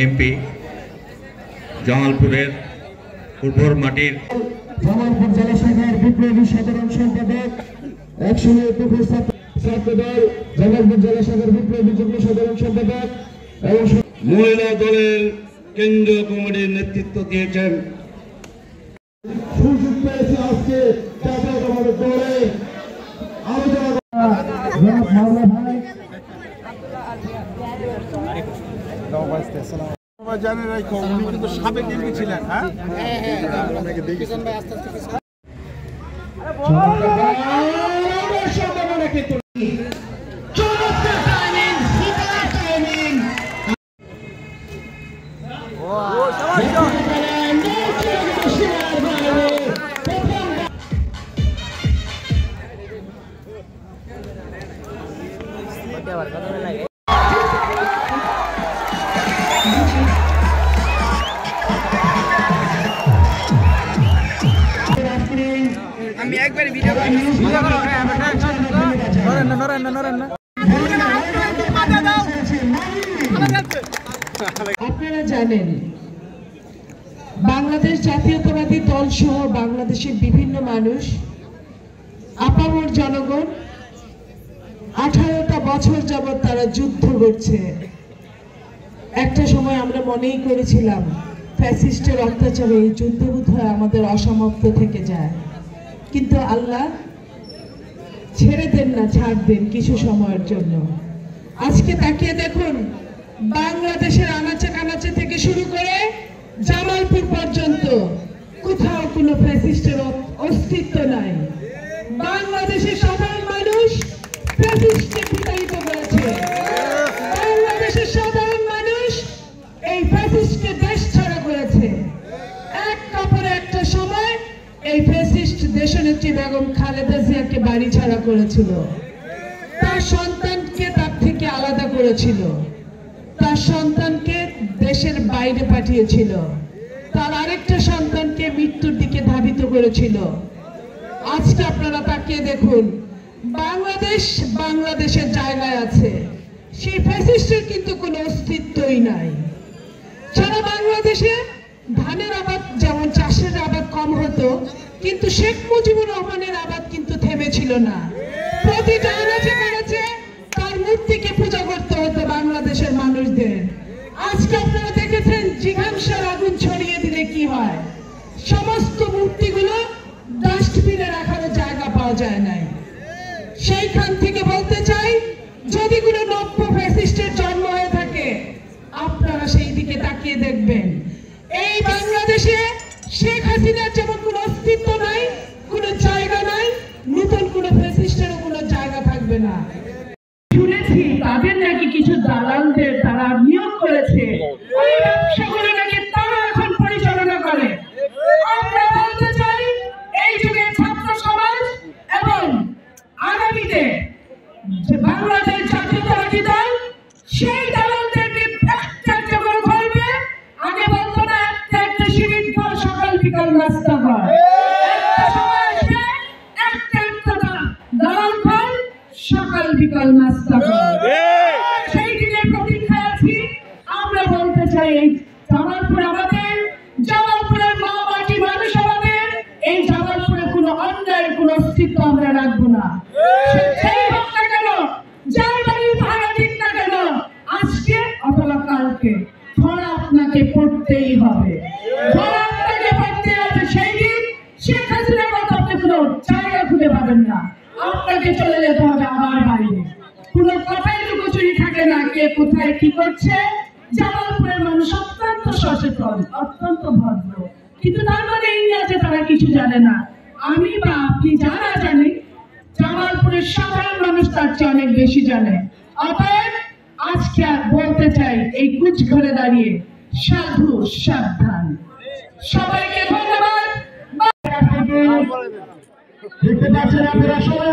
MP জামালপুরের উর্বর মাটির জামালপুর জেলা শাখার বিপ্লবী সাধারণ সম্পাদক একসময় ছাত্রদল জামালপুর জেলা শাখার বিপ্লবী যুগ্ম সাধারণ সম্পাদক এবং মহিলা দলের কেন্দ্রীয় কমিটির নেতৃত্ব দিয়েছেন। সুযোগ পেয়েছে আজকে জাতীয় আমাদের দলে জানেন উনি কিন্তু সাবেক এমপি ছিলেন। আমি একবার ভিডিও আপনারা জানেন বাংলাদেশ জাতীয়তাবাদী দল সহ বাংলাদেশের বিভিন্ন মানুষ আপামর জনগণ 18টা বছর যাবৎ তারা যুদ্ধ করছে। একটা সময় আমরা মনেই করেছিলাম ফ্যাসিস্টের অত্যাচারে এই যুদ্ধ বোধহয় আমাদের অসমাপ্ত থেকে যায়, কিন্তু আল্লাহ ছেড়ে দেন না, ছাড় দেন কিছু সময়ের জন্য। আজকে তাকিয়ে দেখুন, বাংলাদেশের আনাচে কানাচে থেকে শুরু করে জামালপুর পর্যন্ত কোথাও কোনো ফ্যাসিস্টের অস্তিত্ব নাই। বাংলাদেশের সাধারণ মানুষ ফ্যাসিস্টকে বিতাড়িত করেছে। বাংলাদেশের সাধারণ মানুষ এই ফ্যাসিস্টকে দেশ ছাড়া করেছে। এক কাপড়ে একটা সময় এই ফ্যাসিস্ট দেশনেত্রী বেগম খালেদা জিয়াকে বাড়ি ছাড়া করেছিল, তার সন্তানকে তার থেকে আলাদা করেছিল, তার সন্তানকে দেশের বাইরে পাঠিয়েছিল, তার আরেকটা সন্তানকে মৃত্যুর দিকে ধাবিত করেছিল। আজকে আপনারা তাকিয়ে দেখুন, বাংলাদেশ বাংলাদেশের জায়গায় আছে, সেই ফ্যাসিস্টের কিন্তু কোনো অস্তিত্বই নাই। সারা বাংলাদেশে ধানের আবাদ যেমন চাষের আবাদ কম হতো, কিন্তু শেখ মুজিবুর রহমানের আবাদ কিন্তু থেমেছিল না। প্রতিটা আনাচে কানাচে তার মূর্তিকে পূজা করতে হতো বাংলাদেশের মানুষদের। আজকে আপনারা দেখেছেন জিঘাংসার আগুন ছড়িয়ে দিলে কি হয়, সমস্ত মূর্তিগুলো ডাস্টবিনে রাখার জায়গা পাওয়া যায় নাই। সেইখান থেকে বলতে চাই, যদি কোনো নব্য ফ্যাসিস্টের জন্ম হয়ে থাকে আপনারা সেই দিকে তাকিয়ে দেখবেন। এই বাংলাদেশে শেখ হাসিনার যেমন কোনো অস্তিত্ব নাই, কোনো জায়গা নাই, নতুন কোনো ফ্যাসিস্টেরও কোনো জায়গা থাকবে না। শুনেছি তাদের নাকি কিছু দালালদের তারা নিয়োগ করেছে, ওই ব্যবসাগুলো নাকি তারা এখন পরিচালনা করে। আমরা বলতে চাই, এই যুগের ছাত্র সমাজ এবং আগামীতে বাংলাদেশ জাতীয়তাবাদী দল সেই দালালদেরকে একটা করে ধরবে। আগে বলতো না একটা একটা শিবির দল সকাল বিকাল নাস্তা হয়, একটা সময় আসবে একটা একটা দালাল দল সকাল বিকাল নাস্তা হয়। সেই দিনের প্রতীক্ষায় আছি। আমরা বলতে চাই, এই জামালপুর আমাদের, জামালপুরের মা মাটি মানুষ আমাদের, এই জামালপুরে কোনো অন্যায়ের কোনো অস্তিত্ব আমরা রাখবো না। সেই হোক না কেন, যার বাড়ির ভাড়া দিন না কেন, আজকে অথবা কালকে ধরা আপনাকে পড়তেই হবে, ধরা আপনাকে পড়তে হবে। সেই দিন শেখ হাসিনার মতো আপনি কোনো জায়গা খুঁজে পাবেন না, আপনাকে চলে যেতে হবে আমার বাইরে। কোনো কথাই লুকোচুরি থাকে না, কে কোথায় কি করছে। জামালপুরের মানুষ অত্যন্ত সচেতন, অত্যন্ত ভদ্র, কিন্তু তার মানে এই না যে তারা কিছু জানে না। আমি বা আপনি যারা জানি, জামালপুরের সাধারণ মানুষ তার চেয়ে অনেক বেশি জানে। অতএব আজকে বলতে চাই, এই কুচ ঘরে দাঁড়িয়ে সাধু সাবধান। সবাইকে ধন্যবাদ। দেখতে পাচ্ছেন আপনারা সবাই